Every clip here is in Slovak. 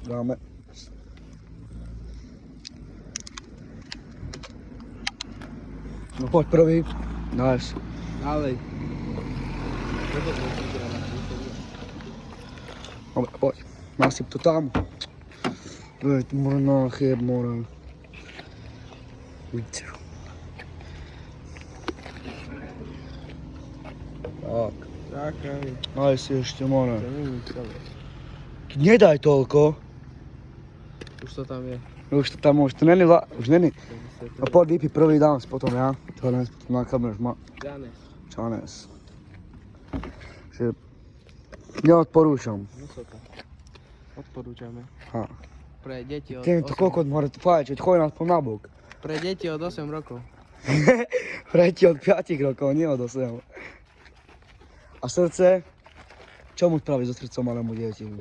Dáme. No poď prvý. Nice. Nalej. Dobre, poď. Nasyp to tam. Veď, more na chlieb, more. Vidíte. Tak. Čakaj. Daj si ešte, more. To nie je celé. Nedaj toľko. Už to tam je. Už to tam už to není, už není. A poď vypí prvý dám, potom ja. To dnes potom na kameru má. Čanes. Čanes. Že neodporúčam. Vysoko. Odporúčame. Ha. Pre deti od Tým to 8... koľko more fajčiť, choď nás po nabok. Pre deti od 8 rokov. Preti od 5 rokov, nie od 8. A srdce? Čo mu spraviť so srdcom malému dieťaťu?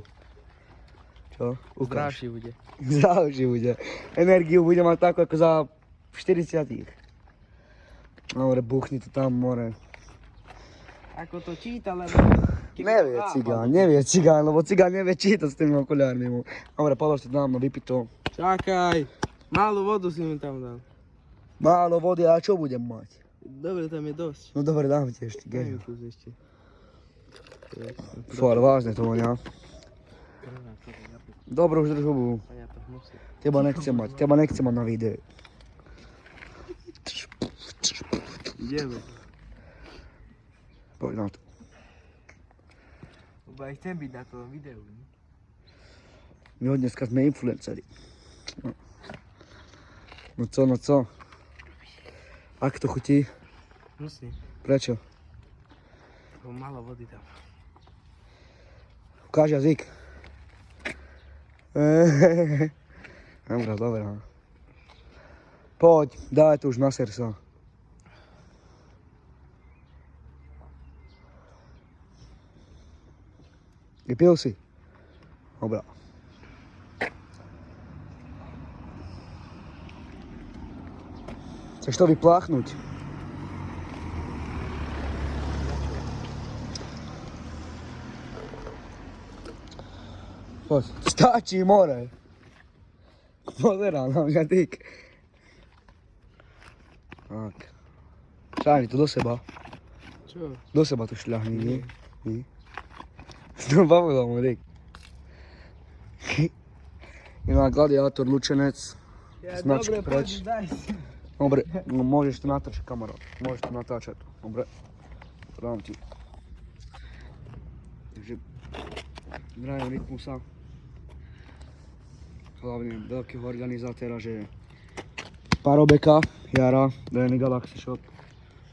Čo? Ukáž. Zdravší bude. Zdravší bude. Energiu bude mať takú ako za 40. More, buchni to tam, more. Ako to číta, lebo... Nevie cigán, lebo cigán nevie čítať s tými okuliármi mu. Dobre, polož to tam, no vypí to. Čakaj. Malú vodu si mi tam dal. Málo vody, a čo budem mať? Dobre, tam je dosť. No dobre, dám ti ešte, Daj gej. mi kus ešte. Fú, ale vážne to vonia. Dobre, už drž hubu. Teba nechcem mať na videu. Ideme. Poď na to. Lebo aj chcem byť na tom videu. My od dneska sme influenceri. No co? Ak to chutí? Musím. Prečo? Lebo málo vody tam. Ukáž jazyk. Dobre. Poď, daj to už na srdce. Vypil si? Dobre. Chceš to vypláchnuť? Poď. Stačí, more. Pozerá na mňa, tyk. Tak. Šľahni to do seba. Čo? Do seba to šľahni, nie? Nie. No bavilo mu, tyk. Iná gladiátor, lučenec. Značky preč. Daj si. Dobre, no môžeš to natáčať, kamarát. Môžeš to natáčať. Dobre. Dám ti. Takže zdravím Rytmusa. Hlavne veľkého organizátora, že Parobeka, Jara, Dany Galaxy Shop.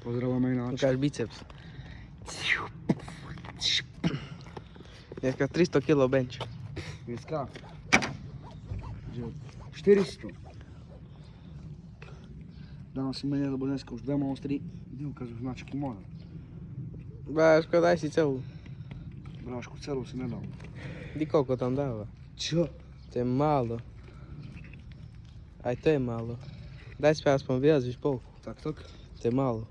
Pozdravujeme ináč. Ukáž biceps. Dneska 300 kg bench. Dneska? Že 400. Dám si menej, lebo dneska už dve monstry. Neukazujú značky more. Báško, daj si celú. Brášku, celú si nedal. Ty koľko tam dáva? Čo? To je málo. Aj to je málo. Daj si aspoň viac, víš polku. Tak. To je málo.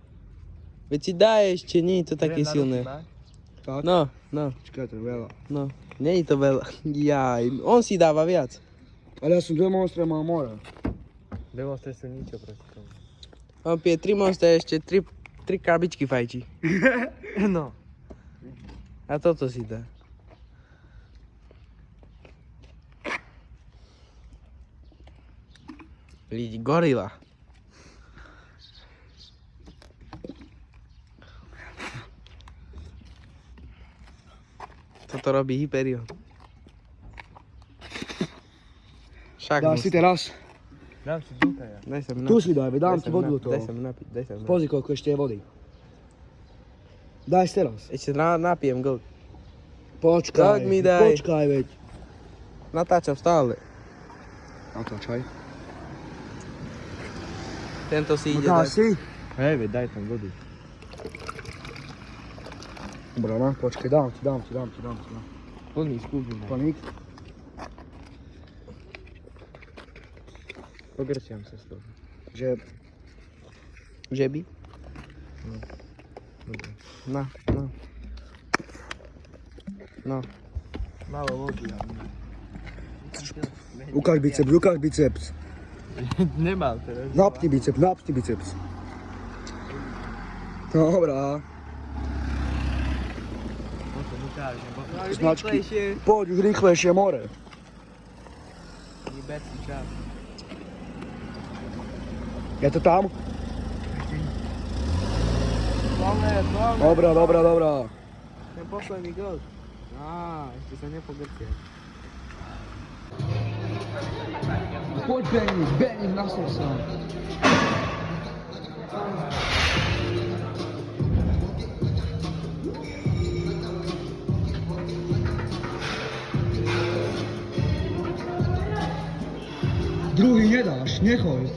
Veď si daj ešte, nie je to také silné. Tak? No. Čakaj, to je veľa. No, nie je to veľa. Jaj, on si dáva viac. Ale ja som dve monstre mal more. Dve monstre sú ničo proti tomu. On pije 3 monstre, ešte 3 krabičky fajčí. No. A toto si dá. Lidi, gorila. Toto robí Hyperion. Však Dáš si teraz? Dám si tutaj. Daj sa mi Tu napiť. si daj, dám ti vodu do toho. Daj sa mi napiť. Pozri, koľko ešte je vody. Daj si teraz. Ešte napijem go. Počkaj, Tak mi daj. Počkaj, veď. Natáčam stále. Natáčaj. Tento si ide Daj dať. si. Hej, veď daj tam vodu. Dobre, no, počkaj, dám ti. Plný skúbi. Paník. Pogrčiam sa z toho. Že Žeby? Dobre. No. Málo vody, ale... Ukaż biceps, ukaż biceps. Nie mam teraz. Napnij biceps, napnij biceps. Dobra. No to muszę, bo... Znaczki. się. Podź, rychle się more. Nie bezki czas. Ja to tam? Wolne, wolne. Dobra, dobra, dobra. Ten poszłem mi gol. A, jeszcze to nie pogrycie. Chodź Benis, Benis na sosa. Drugi nie dasz, nie chodź.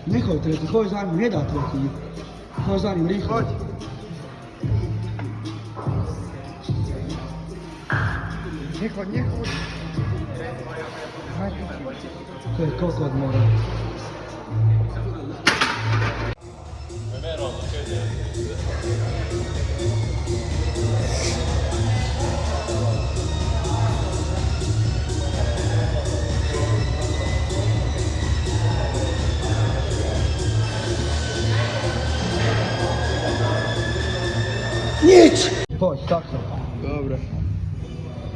Nie chodź tretí, chodź za ním, nedá tretí. Chodź za ním, rýchlo. Chodź. Nie chodź, nie chodź. To jest kokot more. Nic! Chodź, tak to. Dobra.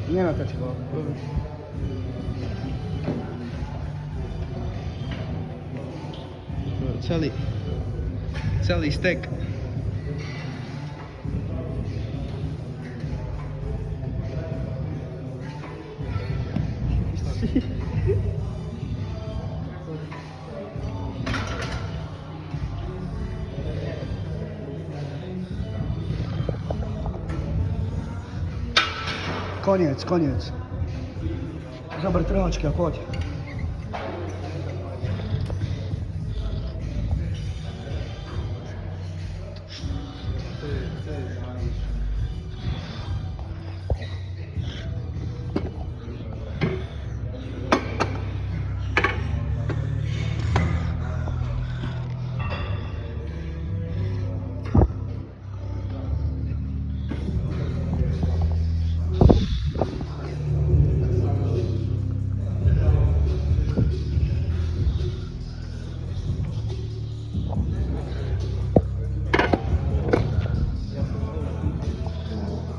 Nie ma takiego. Cały stek. Koniec, koniec. Zaber trączkę, chodź.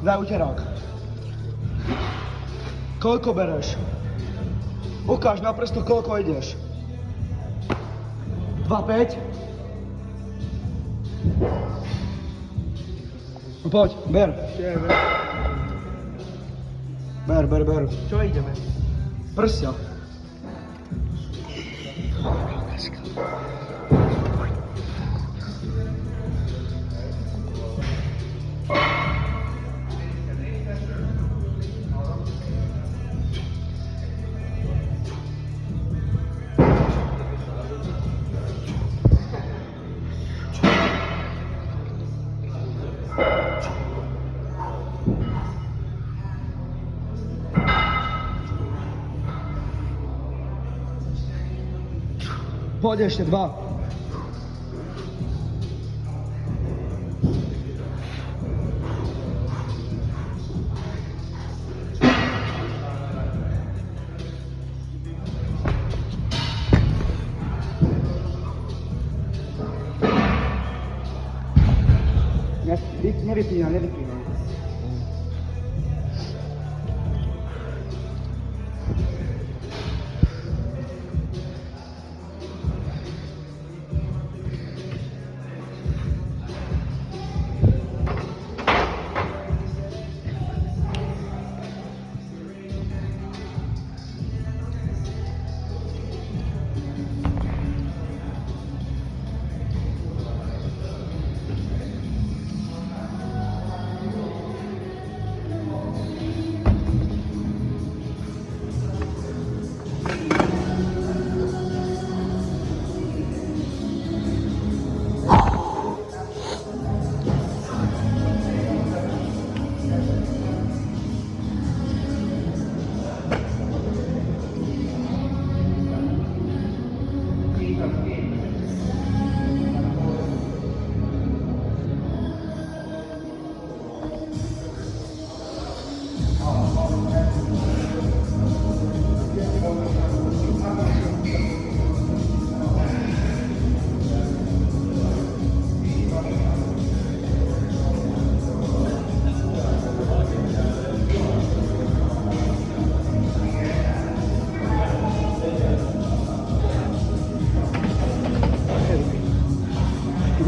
Daj ucierak. Koľko bereš? Ukáž na prsto, koľko ideš. 2,5? No poď, ber. Ber. Čo ideme? Prsia. Poď ešte 2. Nevypínaj.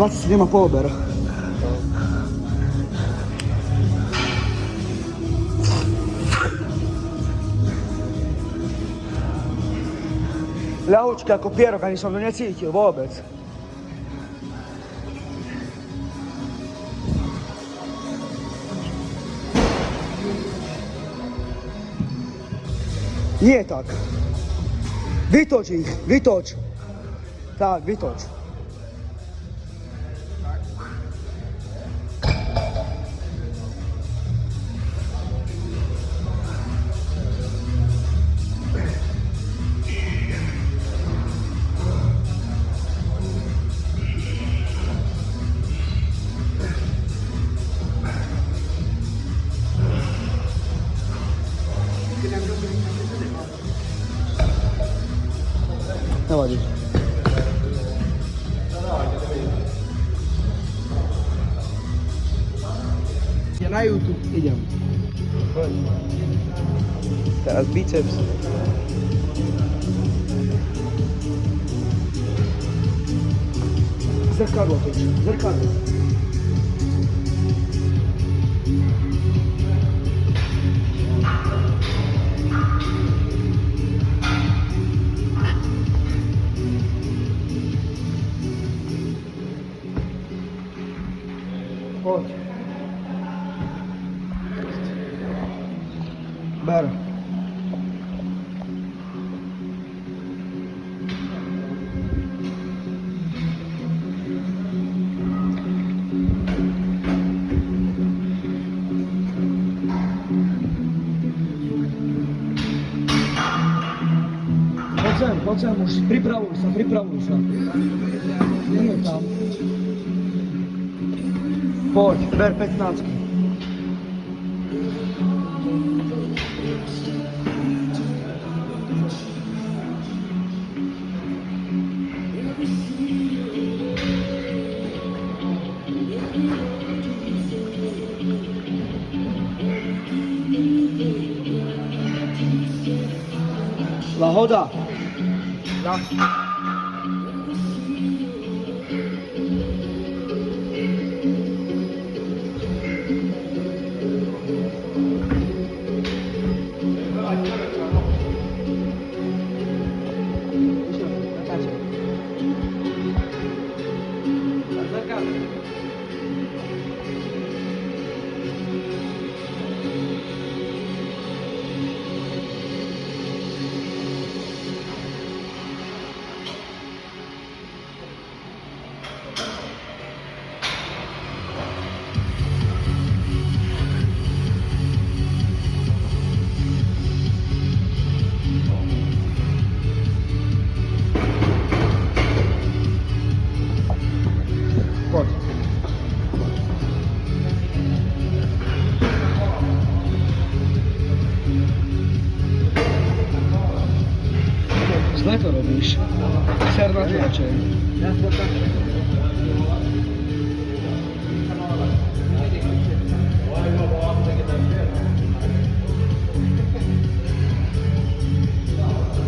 27,5 ober. Ľahučka ako pierok, ani som to necítil vôbec. Nie tak. Vytoč ich, vytoč. Tak, vytoč. Nevadí. Je na YouTube. Idem. Teraz biceps. Zrkadło toč, zrkadło. Chodź. Ber. Poď sem už, pripravuj sa. Nie tam. Poď, ber 15. Lahoda. Chodź. Źle to robisz. Ser na tłocie.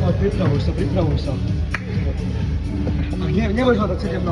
Chodź, pripravuj sa. A nebudeš hľadať 17.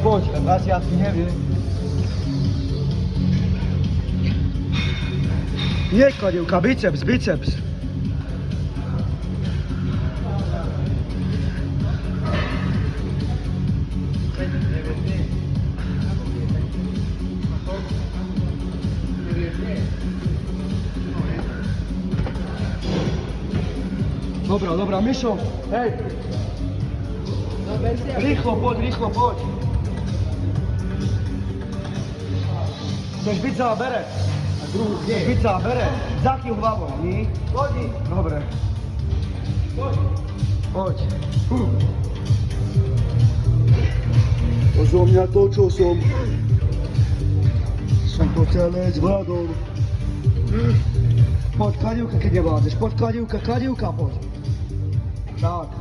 poď. Ten 20 nevie. Nie kladivka, biceps. Dobra, Mišo, hej. Rýchlo poď. Chceš byť zábere? Chceš byť zábere? Zakýv hlavou, nie? Dobre. Poď. Ozo mňa točil som. Som to celé zvládol. Poď, kladivka, keď nevládzeš. Poď, kladivka, poď. Tak.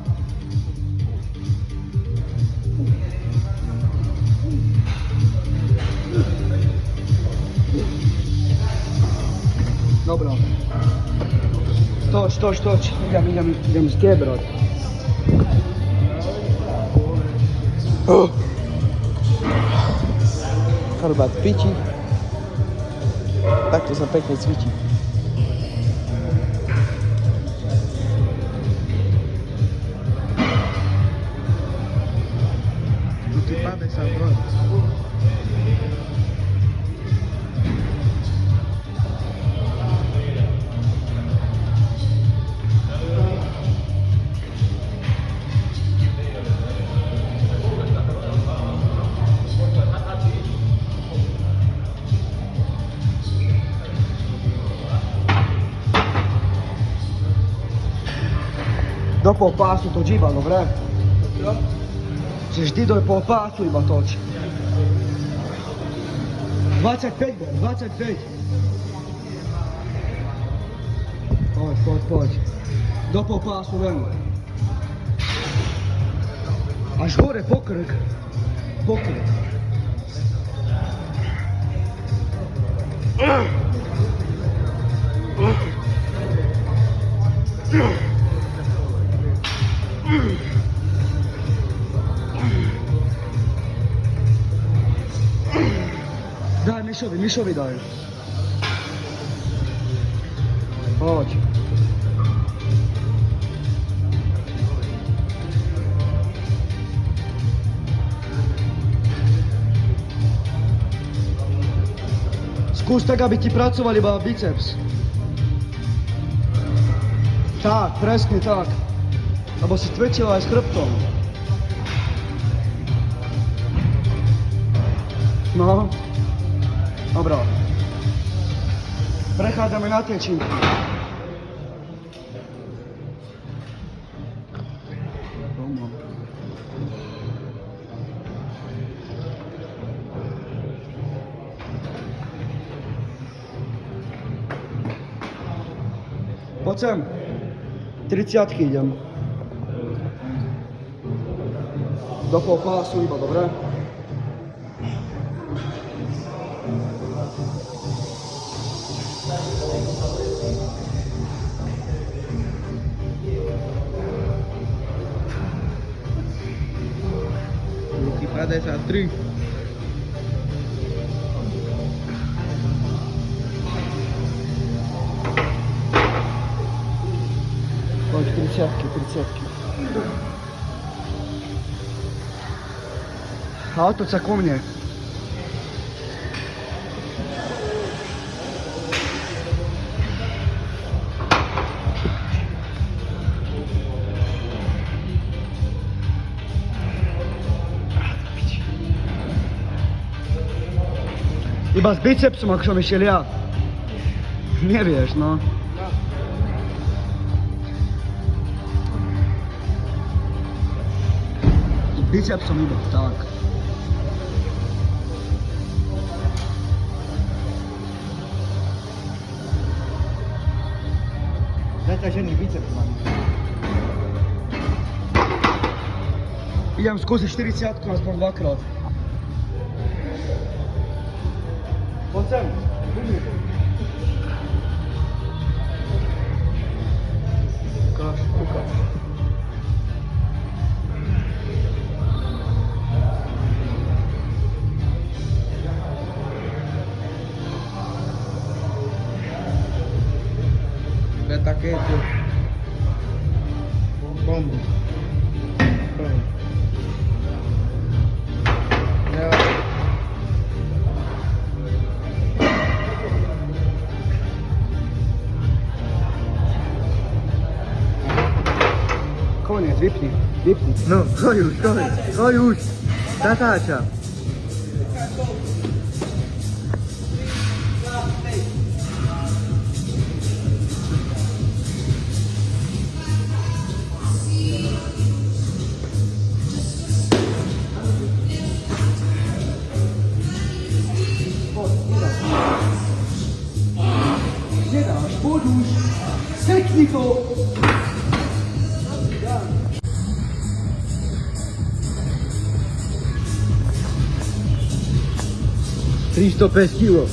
Dobra. Toč. Idem zgebrať. Chrbát piči. Takto sa pekne cvičí. Tu ti pade sa broj. Do pol pásu toč iba, dobre? Čiže vždy do pol pásu iba toč. 25, 25. Poď. Do pol pásu len. Až hore pokrk. Daj Mišovi daj. Poď. Skús tak, aby ti pracoval iba biceps. Tak, presne tak. Lebo si tvrdil aj s chrbtom. No. Dobro. Prechádzame na tie činky. Poď sem. 30-ky idem. Do pol pásu iba, dobre? Ruky padaj sa 3. Poď 30-ky. A otoč sa ku mne. Iba s bicepsom, ako som išiel ja. Nevieš, no. S bicepsom iba, tak. Zaťažený biceps mám. Idem skúsiť 40-ku aspoň dvakrát. Poď sem, ukáž. Takie tu. Bomby. Bomby. Ja. Koniec, wypnij, wypnij. No, to już. Tatacia. Nie dasz, podłóż, seknij to! Tristo kilo.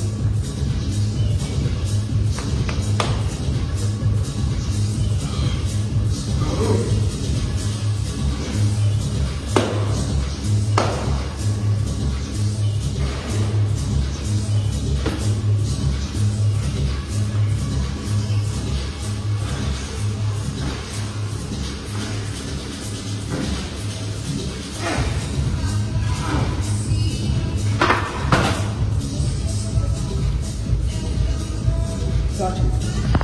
Zacznij.